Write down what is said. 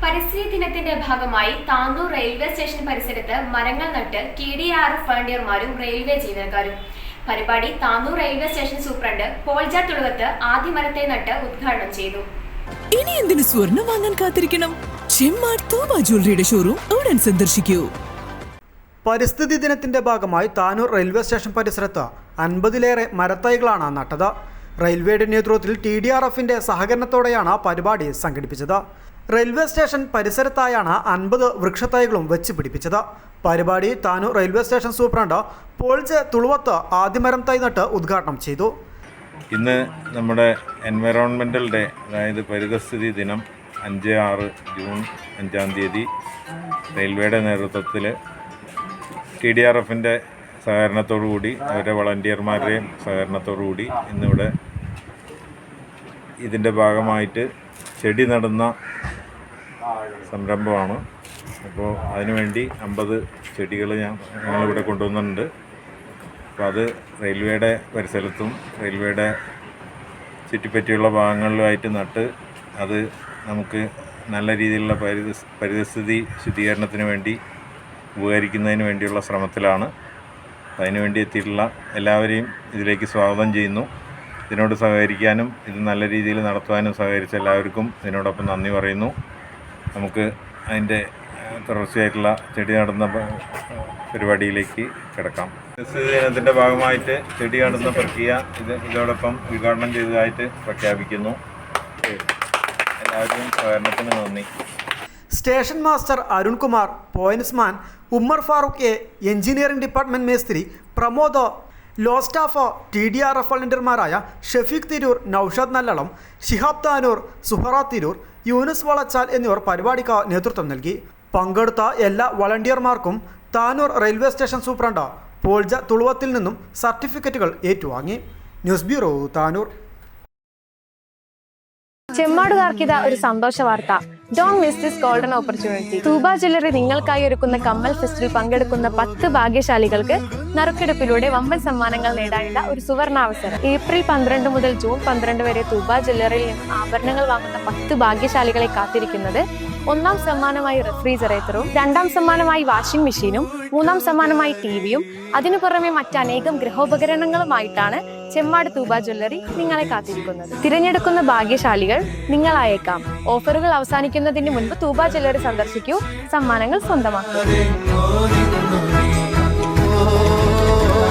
പരിസ്ഥിതി ദിനത്തിന്റെ ഭാഗമായി താനൂർ റെയിൽവേ സ്റ്റേഷൻ പരിസരത്ത് മരങ്ങൾ നട്ട് TDRF വളണ്ടിയർമാരും റെയിൽവേ ജീവനക്കാരും. പരിപാടി Tanur railway station superintendent Paul J Thuluvath ആദ്യ മരത്തെ നട്ട് ഉദ്ഘാടനം ചെയ്തു. ഇനി എന്തിനു സ്വർണം വാങ്ങാൻ കാത്തിരിക്കണം? ചെമ്മാട് തൂബ ജ്വല്ലറിയുടെ ഷോറൂം ഉടൻ സന്ദർശിക്കൂ. പരിസ്ഥിതി ദിനത്തിന്റെ ഭാഗമായി താനൂർ റെയിൽവേ സ്റ്റേഷൻ പരിസരത്ത് 50-ലേറെ മരത്തൈകളാണ് നട്ടത്. റെയിൽവേയുടെ നേതൃത്വത്തിൽ TDRFന്റെ സഹകരണത്തോടെയാണ് പരിപാടി സംഘടിപ്പിച്ചത്. റെയിൽവേ സ്റ്റേഷൻ പരിസരത്തായാണ് 50 വൃക്ഷത്തൈകളും വെച്ച് പിടിപ്പിച്ചത്. പരിപാടി Tanur railway station superintendent Paul J Thuluvath ആദ്യമരം തൈ നട്ട് ഉദ്ഘാടനം ചെയ്തു. ഇന്ന് നമ്മുടെ എൻവയറോൺമെൻ്റൽ ഡേ, അതായത് പരിസ്ഥിതി ദിനം 5-6 ജൂൺ 5-ാം തീയതി റെയിൽവേയുടെ നേതൃത്വത്തിൽ TDRFൻ്റെ സഹകരണത്തോടുകൂടി അവരുടെ വളണ്ടിയർമാരുടെയും സഹകരണത്തോടുകൂടി ഇന്നിവിടെ ഇതിൻ്റെ ഭാഗമായിട്ട് ചെടി നടുന്ന സംരംഭമാണ്. അപ്പോൾ അതിനുവേണ്ടി 50 ചെടികൾ ഞങ്ങളിവിടെ കൊണ്ടുവന്നിട്ടുണ്ട്. അപ്പോൾ അത് റെയിൽവേയുടെ പരിസരത്തും റെയിൽവേയുടെ ചുറ്റിപ്പറ്റിയുള്ള ഭാഗങ്ങളിലുമായിട്ട് നട്ട് അത് നമുക്ക് നല്ല രീതിയിലുള്ള പരിസ്ഥിതി ശുദ്ധീകരണത്തിന് വേണ്ടി ഉപകരിക്കുന്നതിന് വേണ്ടിയുള്ള ശ്രമത്തിലാണ്. അതിനുവേണ്ടി എത്തിയിട്ടുള്ള എല്ലാവരെയും ഇതിലേക്ക് സ്വാഗതം ചെയ്യുന്നു. ഇതിനോട് സഹകരിക്കാനും ഇത് നല്ല രീതിയിൽ നടത്തുവാനും സഹകരിച്ച എല്ലാവർക്കും ഇതിനോടൊപ്പം നന്ദി പറയുന്നു. നമുക്ക് അതിൻ്റെ തുടർച്ചയായിട്ടുള്ള ചെടി നടുന്ന പരിപാടിയിലേക്ക് കിടക്കാം. പരിസ്ഥിതി ദിനത്തിൻ്റെ ഭാഗമായിട്ട് ചെടി നടുന്ന പ്രക്രിയ ഇതോടൊപ്പം ഉദ്ഘാടനം ചെയ്തതായിട്ട് പ്രഖ്യാപിക്കുന്നു. എല്ലാവരും സഹകരണത്തിന് നന്ദി. Station master Arunkumar, pointsman Ummer Farooq A, engineering department മേസ്ത്രി പ്രമോദ്, ലോ സ്റ്റാഫ് TDRF വളണ്ടിയർമാരായ ഷഫീഖ് തിരൂർ, നൌഷാദ് നല്ലളം, ഷിഹാബ് താനൂർ, സുഹറ തിരൂർ, യൂനുസ് വളച്ചാൽ എന്നിവർ പരിപാടിക്ക് നേതൃത്വം നൽകി. പങ്കെടുത്ത എല്ലാ വളണ്ടിയർമാർക്കും Tanur railway station superintendent Paul J തുളുവത്തിൽ നിന്നും സർട്ടിഫിക്കറ്റുകൾ ഏറ്റുവാങ്ങി. News bureau, Tanur. ചെമ്മാടുകാർക്കിത ഒരു സന്തോഷ വാർത്ത. Don't miss this golden opportunity. Thooba jewellery നിങ്ങൾക്കായി ഒരുക്കുന്ന കമ്മൽ ഫെസ്റ്റിൽ പങ്കെടുക്കുന്ന 10 ഭാഗ്യശാലികൾക്ക് നറുക്കെടുപ്പിലൂടെ വമ്പൻ സമ്മാനങ്ങൾ നേടാനുള്ള ഒരു സുവർണാവസരം. ഏപ്രിൽ 12 മുതൽ ജൂൺ 12 വരെ തൂബ ജ്വല്ലറിയിൽ നിന്ന് ആഭരണങ്ങൾ വാങ്ങുന്ന 10 ഭാഗ്യശാലികളെ കാത്തിരിക്കുന്നത് 1ാം സമ്മാനമായി റെഫ്രിജറേറ്ററും, 2ാം സമ്മാനമായി വാഷിംഗ് മെഷീനും, 3ാം സമ്മാനമായി TV-യും അതിനു പുറമെ മറ്റനേകം ഗൃഹോപകരണങ്ങളുമായിട്ടാണ് ചെമ്മാട് തൂബ ജ്വല്ലറി നിങ്ങളെ കാത്തിരിക്കുന്നത്. തിരഞ്ഞെടുക്കുന്ന ഭാഗ്യശാലികൾ നിങ്ങളായേക്കാം. ഓഫറുകൾ അവസാനിക്കുന്നതിന് മുൻപ് തൂബ ജ്വല്ലറി സന്ദർശിക്കൂ, സമ്മാനങ്ങൾ സ്വന്തമാക്കൂ.